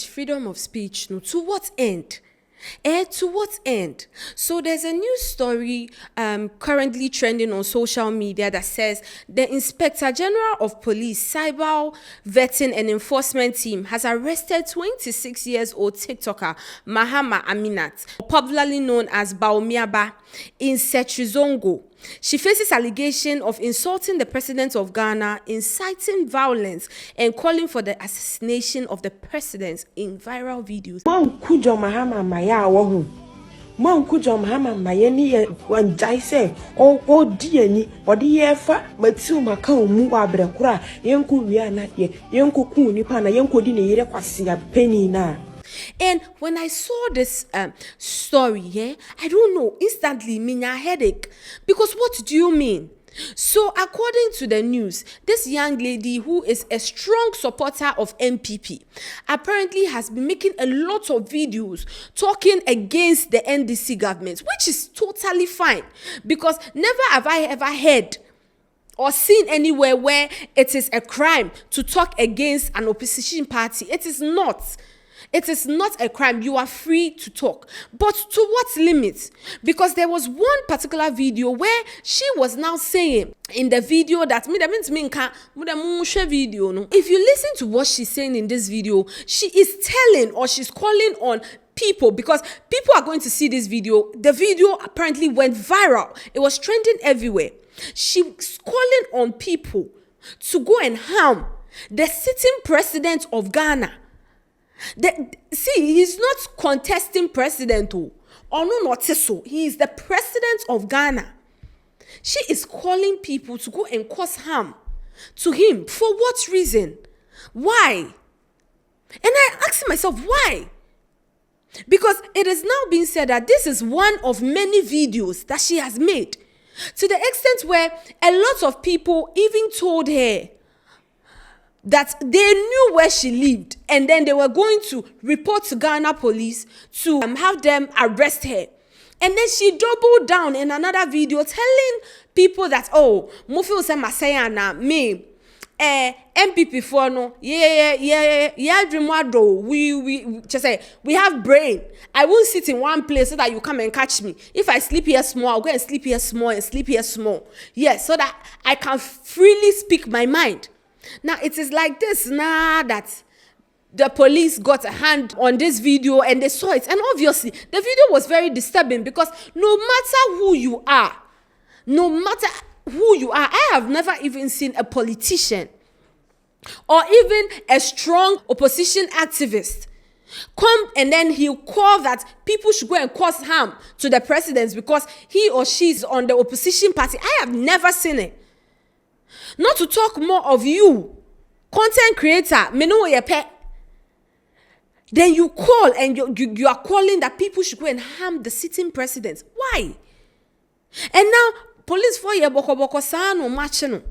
freedom of speech, no, to what end? To what end? So there's a new story currently trending on social media that says the Inspector General of Police Cyber Vetting and Enforcement Team has arrested 26-year-old TikToker Mahama Aminat, popularly known as Baumiaba, in Setrizongo. She faces allegation of insulting the president of Ghana, inciting violence, and calling for the assassination of the president in viral videos. Kujo Mahama Maya wahu. Kujo Mahama Maya ni one jaise o dieni odi fa matu maka omu abrekura yenku wi na ye yenku ku nipa na yenku di ne yere kwase penny na. And when I saw this story, I don't know, instantly me a headache. Because what do you mean? So according to the news, this young lady who is a strong supporter of MPP apparently has been making a lot of videos talking against the NDC government, which is totally fine. Because never have I ever heard or seen anywhere where it is a crime to talk against an opposition party. It is not. It is not a crime. You are free to talk. But to what limit? Because there was one particular video where she was now saying in the video that if you listen to what she's saying in this video, she is telling or she's calling on people, because people are going to see this video. The video apparently went viral. It was trending everywhere. She's calling on people to go and harm the sitting president of Ghana. He's not contesting president, or no, not so. He is the president of Ghana. She is calling people to go and cause harm to him. For what reason? Why? And I ask myself, why? Because it is now being said that this is one of many videos that she has made, to the extent where a lot of people even told her that they knew where she lived, and then they were going to report to Ghana police to have them arrest her. And then she doubled down in another video telling people that, oh, Mufil se masaya na me MPP for no we just say we have brain. I won't sit in one place so that you come and catch me. If I sleep here small, I'll go and sleep here small and sleep here small. Yes, so that I can freely speak my mind. Now, it is like this now that the police got a hand on this video and they saw it. And obviously, the video was very disturbing, because no matter who you are, I have never even seen a politician or even a strong opposition activist come and then he'll call that people should go and cause harm to the president because he or she is on the opposition party. I have never seen it. Not to talk more of you, content creator, me know your pet. Then you call and you are calling that people should go and harm the sitting president. Why? And now police for ye boko sano machino.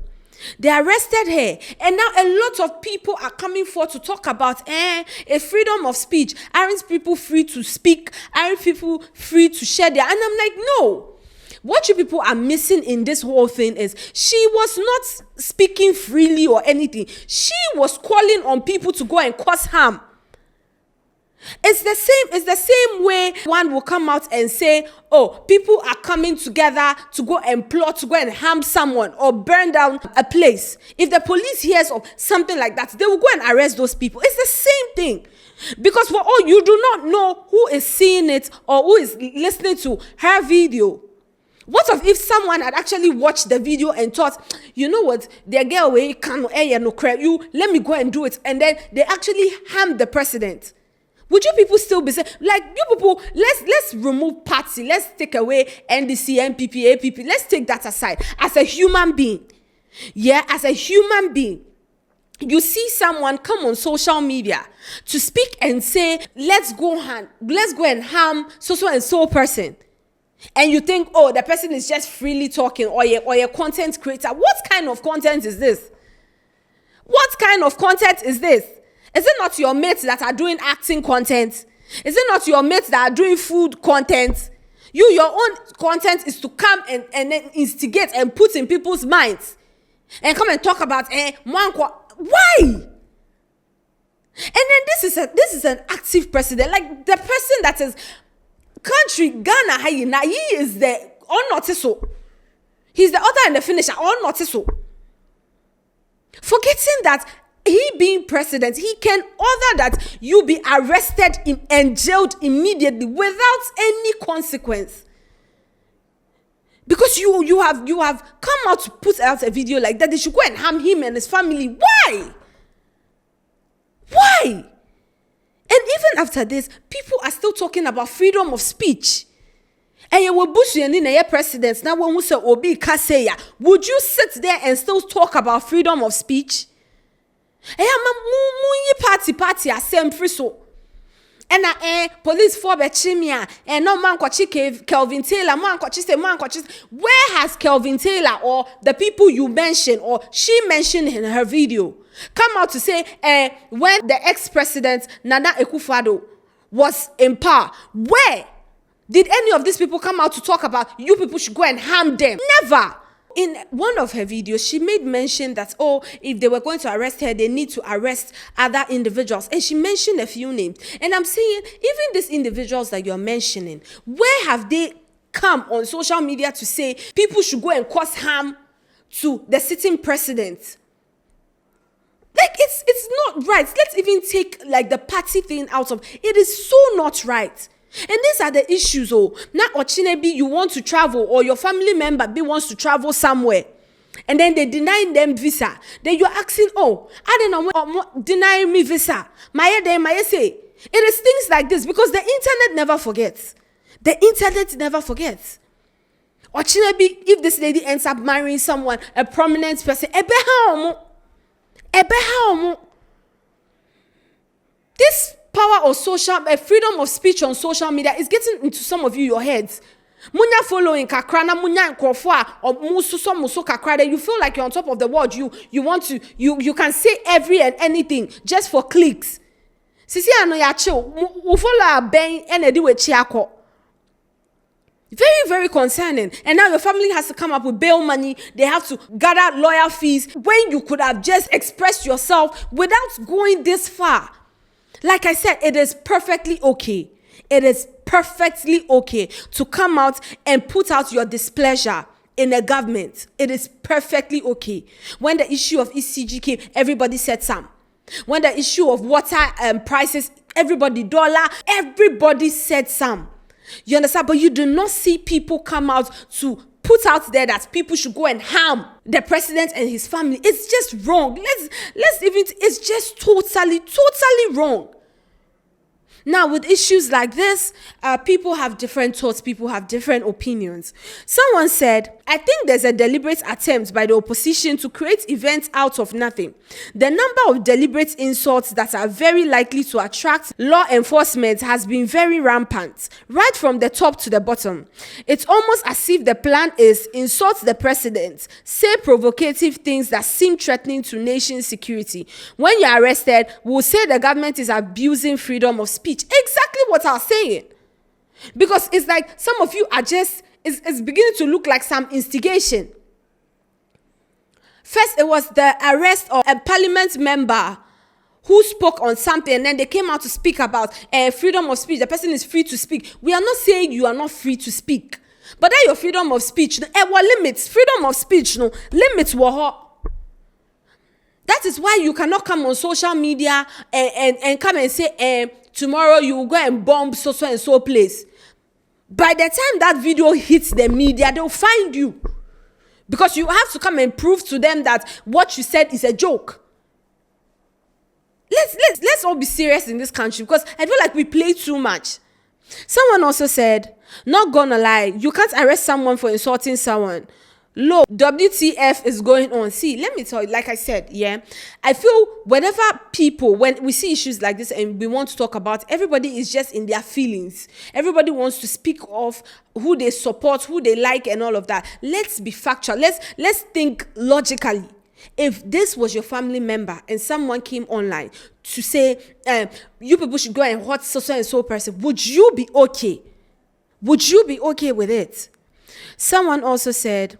They arrested her, and now a lot of people are coming forward to talk about a freedom of speech. Aren't people free to speak? Aren't people free to share their? And I'm like, no. What you people are missing in this whole thing is she was not speaking freely or anything. She was calling on people to go and cause harm. It's the same way one will come out and say, oh, people are coming together to go and plot to go and harm someone or burn down a place. If the police hears of something like that, they will go and arrest those people. It's the same thing. Because for all, you do not know who is seeing it or who is listening to her video. What if someone had actually watched the video and thought, you know what, the girl way can no credit you, let me go and do it, and then they actually harmed the president? Would you people still be saying, like, you people, let's remove party, let's take away NDC, MPP, APP, let's take that aside. As a human being, as a human being, you see someone come on social media to speak and say, let's go and harm so and so person. And you think, oh, the person is just freely talking, or your content creator. What kind of content is this? What kind of content is this? Is it not your mates that are doing acting content? Is it not your mates that are doing food content? Your own content is to come and then instigate and put in people's minds. And come and talk about, why? And then this is an active president, like the person that is country Ghana. He is the unnoticeable. He's the author and the finisher, unnoticeable. Forgetting that he being president, he can order that you be arrested and jailed immediately without any consequence. Because you have come out to put out a video like that, they should go and harm him and his family. Why? Why? And even after this, people are still talking about freedom of speech. And you will bush in presidents now when we say obi kaseya. Would you sit there and still talk about freedom of speech? Party asem free so. And police for Bechimia and no man Kelvin Taylor, where has Kelvin Taylor or the people you mentioned or she mentioned in her video come out to say when the ex-president Nana Akufo-Addo was in power, where did any of these people come out to talk about you people should go and harm them? Never. In one of her videos, she made mention that, if they were going to arrest her, they need to arrest other individuals. And she mentioned a few names. And I'm saying, even these individuals that you're mentioning, where have they come on social media to say people should go and cause harm to the sitting president? Like, it's not right. Let's even take, like, the party thing out of it. Is so not right. And these are the issues. Now, Ochinebi, you want to travel, or your family member B wants to travel somewhere, and then they deny them visa. Then you're asking, I don't know, deny me visa. My say. It is things like this because the internet never forgets. The internet never forgets. Ochinebi, if this lady ends up marrying someone, a prominent person, this power of freedom of speech on social media is getting into some of your heads. Munya following kakrana munya nkofo or muso kakra, you feel like you're on top of the world. You want to you can say every and anything just for clicks. Sisi ano ya chill. We follow a bang and a do with chiako. Very, very concerning. And now your family has to come up with bail money. They have to gather lawyer fees when you could have just expressed yourself without going this far. Like I said, it is perfectly okay. It is perfectly okay to come out and put out your displeasure in the government. It is perfectly okay. When the issue of ECG came, everybody said some. When the issue of water prices, everybody said some. You understand? But you do not see people come out to put out there that people should go and harm the president and his family. It's just wrong. It's just totally wrong. Now, with issues like this, people have different thoughts, people have different opinions. Someone said, I think there's a deliberate attempt by the opposition to create events out of nothing. The number of deliberate insults that are very likely to attract law enforcement has been very rampant, right from the top to the bottom. It's almost as if the plan is insult the president, say provocative things that seem threatening to nation security. When you're arrested, we'll say the government is abusing freedom of speech. Exactly what I was saying. Because it's like some of you are just, it's beginning to look like some instigation. First, it was the arrest of a parliament member who spoke on something, and then they came out to speak about freedom of speech. The person is free to speak. We are not saying you are not free to speak. But that your freedom of speech, limits. Freedom of speech, limits. That is why you cannot come on social media and come and say, tomorrow you will go and bomb so and so place. By the time that video hits the media, they'll find you. Because you have to come and prove to them that what you said is a joke. Let's all be serious in this country, because I feel like we play too much. Someone also said, not gonna lie, you can't arrest someone for insulting someone. Look, WTF is going on. See, let me tell you, like I said, I feel when we see issues like this and we want to talk about, everybody is just in their feelings. Everybody wants to speak of who they support, who they like, and all of that. Let's be factual. Let's think logically. If this was your family member and someone came online to say, you people should go and hurt so and so person, would you be okay? Would you be okay with it? Someone also said,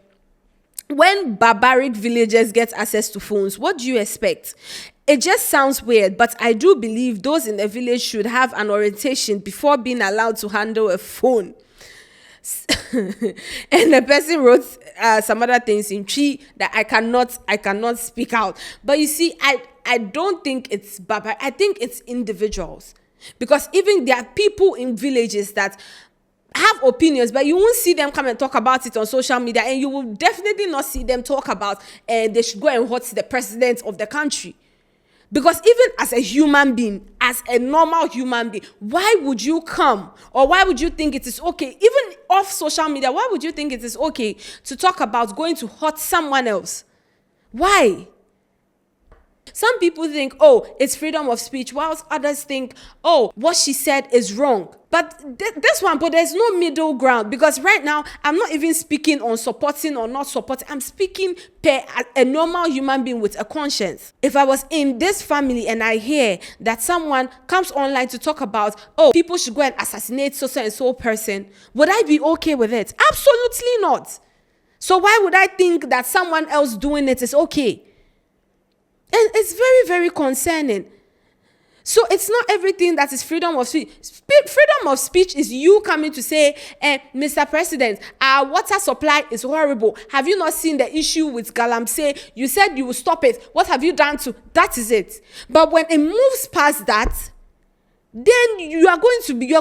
when barbaric villagers get access to phones, what do you expect? it just sounds weird, but I do believe those in the village should have an orientation before being allowed to handle a phone. And the person wrote some other things in tree that I cannot speak out. But you see, I don't think it's Baba. I think it's individuals, because even there are people in villages that have opinions, but you won't see them come and talk about it on social media, and you will definitely not see them talk about they should go and hurt the president of the country. Because even as a human being, as a normal human being, why would you come, or why would you think it is okay, even off social media, why would you think it is okay to talk about going to hurt someone else? Why? Some people think, oh, it's freedom of speech, whilst others think, oh, what she said is wrong. But but there's no middle ground, because right now, I'm not even speaking on supporting or not supporting. I'm speaking per a normal human being with a conscience. If I was in this family and I hear that someone comes online to talk about, oh, people should go and assassinate so and so person, would I be okay with it? Absolutely not. So why would I think that someone else doing it is okay? And it's very, very concerning. So it's not everything that is freedom of speech. Freedom of speech is you coming to say, Mr. President, our water supply is horrible. Have you not seen the issue with Galamsey? You said you will stop it. What have you done to? That is it. But when it moves past that, then you are going to be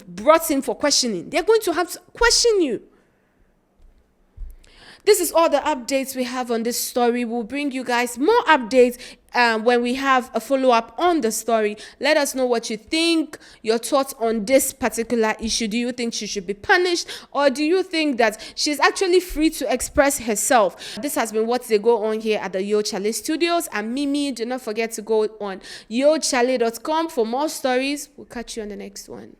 brought in for questioning. They're going to have to question you. This is all the updates we have on this story. We'll bring you guys more updates when we have a follow-up on the story. Let us know what you think, your thoughts on this particular issue. Do you think she should be punished, or do you think that she's actually free to express herself? This has been What They Go On here at the Yo Chale Studios. I'm Mimi. Do not forget to go on yochale.com for more stories. We'll catch you on the next one.